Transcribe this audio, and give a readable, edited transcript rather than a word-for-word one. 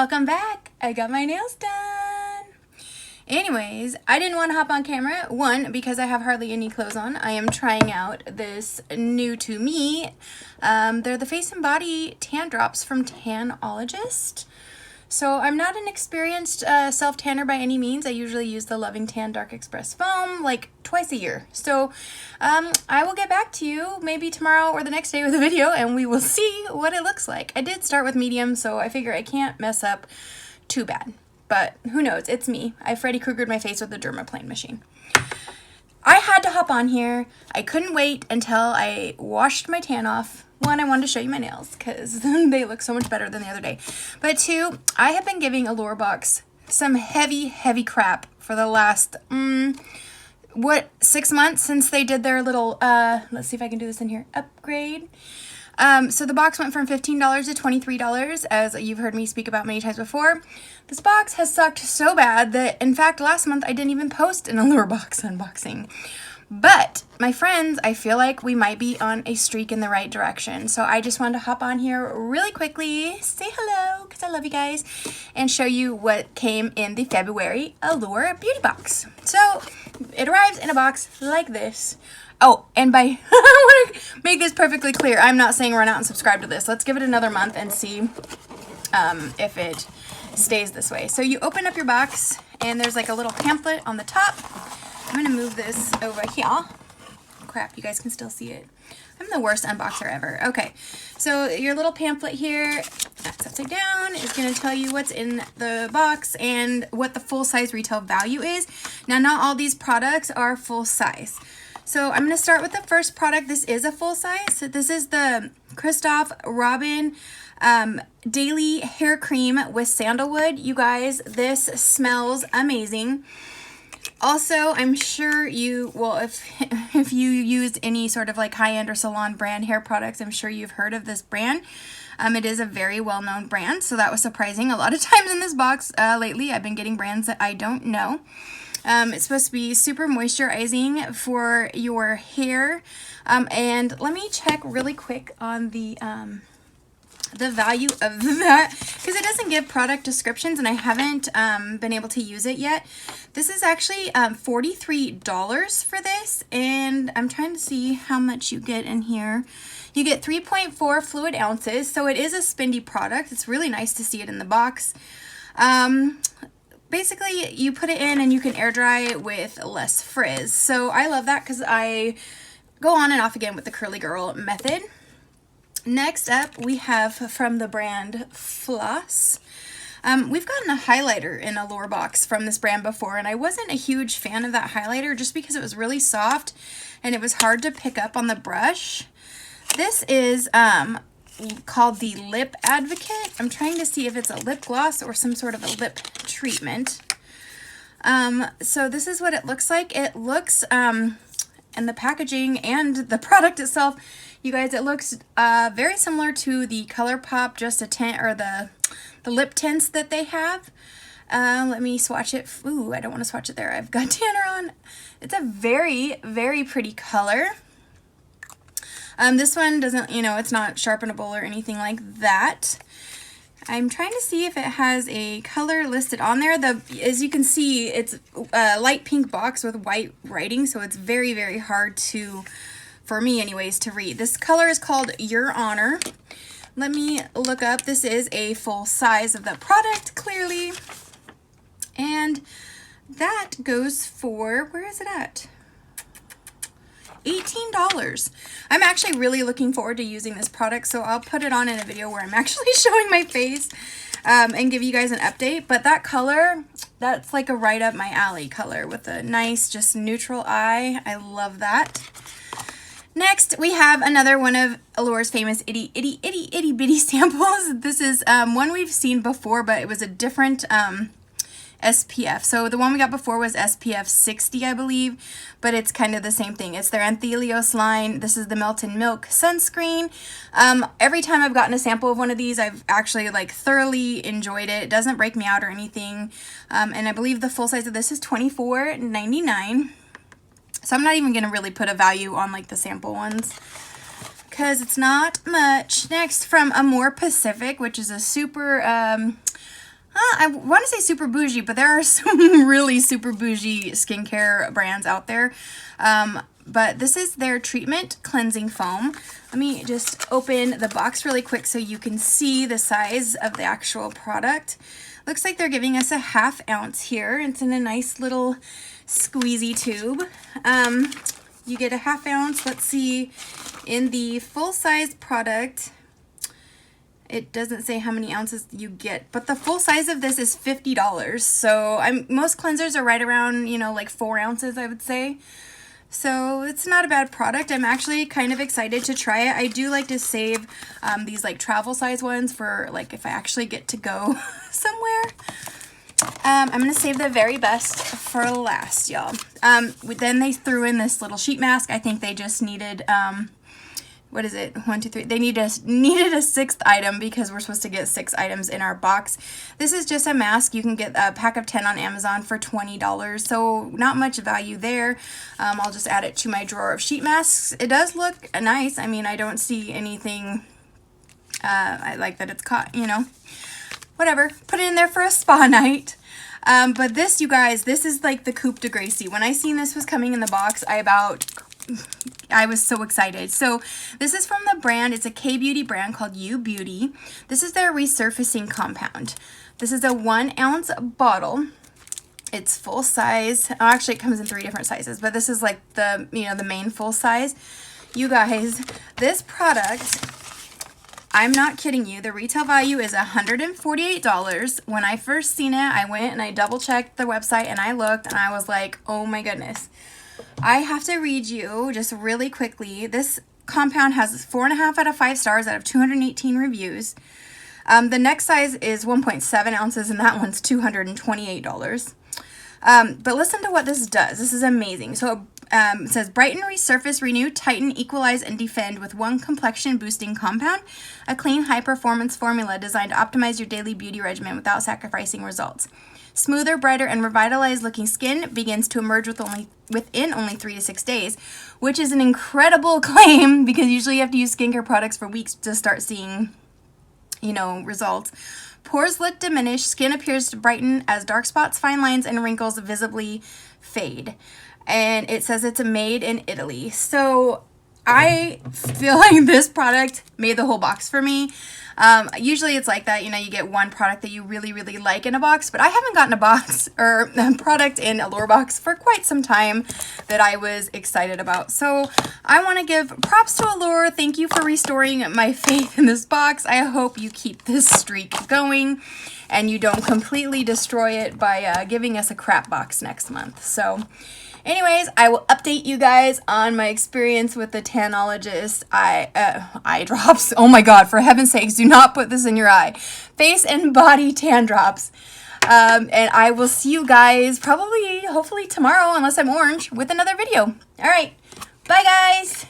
welcome back. I got my nails done. Anyways, I didn't want to hop on camera. One, because I have hardly any clothes on. I am trying out this new to me. They're the face and body tan drops from Tanologist. So I'm not an experienced self-tanner by any means. I usually use the Loving Tan Dark Express foam like twice a year. So I will get back to you maybe tomorrow or the next day with a video and we will see what it looks like. I did start with medium, so I figure I can't mess up too bad. But who knows? It's me. I Freddy Kruegered my face with the dermaplane machine. I had to hop on here. I couldn't wait until I washed my tan off. One, I wanted to show you my nails because they look so much better than the other day. But two, I have been giving Allure Box some heavy crap for the last, 6 months since they did their little, let's see if I can do this in here, upgrade. So the box went from $15 to $23, as you've heard me speak about many times before. This box has sucked so bad that, in fact, last month I didn't even post an Allure Box unboxing. But, my friends, I feel like we might be on a streak in the right direction. So I just wanted to hop on here really quickly, say hello, because I love you guys, and show you what came in the February Allure Beauty Box. So, it arrives in a box like this. Oh, and I want to make this perfectly clear. I'm not saying run out and subscribe to this. Let's give it another month and see if it stays this way. So you open up your box, and there's like a little pamphlet on the top. I'm going to move this over here. Crap, you guys can still see it. I'm the worst unboxer ever. Okay, so your little pamphlet here, that's upside down, is going to tell you what's in the box and what the full-size retail value is. Now, not all these products are full-size. So I'm going to start with the first product. This is a full size. So this is the Christoph Robin Daily Hair Cream with Sandalwood. You guys, this smells amazing. Also, I'm sure you, well, if you used any sort of like high-end or salon brand hair products, I'm sure you've heard of this brand. It is a very well-known brand, so that was surprising. A lot of times in this box lately, I've been getting brands that I don't know. It's supposed to be super moisturizing for your hair. And let me check really quick on the value of that, because it doesn't give product descriptions and I haven't been able to use it yet. This is actually $43 for this, and I'm trying to see how much you get in here. You get 3.4 fluid ounces, so it is a spendy product. It's really nice to see it in the box. Basically, you put it in and you can air dry it with less frizz. So I love that because I go on and off again with the curly girl method. Next up, we have from the brand Floss. We've gotten a highlighter in a Allure Box from this brand before, and I wasn't a huge fan of that highlighter just because it was really soft and it was hard to pick up on the brush. This is called the Lip Advocate. I'm trying to see if it's a lip gloss or some sort of a lip treatment. So this is what it looks like. It looks, and the packaging and the product itself, you guys, it looks very similar to the ColourPop Just a Tint, or the lip tints that they have. Let me swatch it. Ooh, I don't want to swatch it there. I've got tanner on. It's a very pretty color. This one doesn't, it's not sharpenable or anything like that. I'm trying to see if it has a color listed on there. As you can see, it's a light pink box with white writing, so it's very hard for me anyways, to read. This color is called Your Honor. Let me look up. This is a full size of the product, clearly. And that goes for, where is it at? $18. I'm actually really looking forward to using this product, so I'll put it on in a video where I'm actually showing my face and give you guys an update. But that color, that's like a right up my alley color with a nice, just neutral eye. I love that. Next, we have another one of Allure's famous itty bitty samples. This is one we've seen before, but it was a different SPF. So the one we got before was SPF 60, I believe, but it's kind of the same thing. It's their Anthelios line. This is the Melted Milk sunscreen. Every time I've gotten a sample of one of these, I've actually thoroughly enjoyed it. It doesn't break me out or anything. And I believe the full size of this is $24.99. So I'm not even going to really put a value on the sample ones because it's not much. Next, from Amore Pacific, which is a super I want to say super bougie, but there are some really super bougie skincare brands out there. But this is their treatment cleansing foam. Let me just open the box really quick so you can see the size of the actual product. Looks like they're giving us a 1/2 ounce here. It's in a nice little squeezy tube. You get a 1/2 ounce. Let's see, in the full size product, it doesn't say how many ounces you get, but the full size of this is $50. So most cleansers are right around, you know, like 4 ounces, I would say. So it's not a bad product. I'm actually kind of excited to try it. I do like to save these like travel size ones for like if I actually get to go somewhere. I'm going to save the very best for last, y'all. Then they threw in this little sheet mask. I think they just needed, what is it? 1, 2, 3. They needed a 6th item because we're supposed to get 6 items in our box. This is just a mask. You can get a pack of 10 on Amazon for $20. So not much value there. I'll just add it to my drawer of sheet masks. It does look nice. I mean, I don't see anything, I like that it's caught, you know, whatever. Put it in there for a spa night. But this, you guys, this is like the Coupe de Gracie. When I seen this was coming in the box, I was so excited. So this is from the brand, it's a K-Beauty brand called You Beauty. This is their resurfacing compound. This is a 1 ounce bottle. It's full size. Oh, actually it comes in 3 different sizes, but this is like the, you know, the main full size. You guys, this product, I'm not kidding you, the retail value is $148. When I first seen it, I went and I double checked the website and I looked and I was like, oh my goodness. I have to read you just really quickly. This compound has 4.5 out of 5 stars out of 218 reviews. The next size is 1.7 ounces and that one's $228. But listen to what this does. This is amazing. So it says brighten, resurface, renew, tighten, equalize, and defend with 1 complexion boosting compound, a clean high performance formula designed to optimize your daily beauty regimen without sacrificing results. Smoother, brighter, and revitalized looking skin begins to emerge within only 3 to 6 days, which is an incredible claim because usually you have to use skincare products for weeks to start seeing, you know, results. Pores look diminished, skin appears to brighten as dark spots, fine lines, and wrinkles visibly fade. And it says it's made in Italy. So I feel like this product made the whole box for me. Usually it's like that, you know, you get one product that you really, really like in a box, but I haven't gotten a box or a product in Allure box for quite some time that I was excited about. So I want to give props to Allure. Thank you for restoring my faith in this box. I hope you keep this streak going and you don't completely destroy it by giving us a crap box next month. So anyways, I will update you guys on my experience with the Tanologist eye drops. Oh my god, for heaven's sakes, do not put this in your eye. Face and body tan drops. And I will see you guys probably, hopefully tomorrow, unless I'm orange, with another video. Alright, bye guys!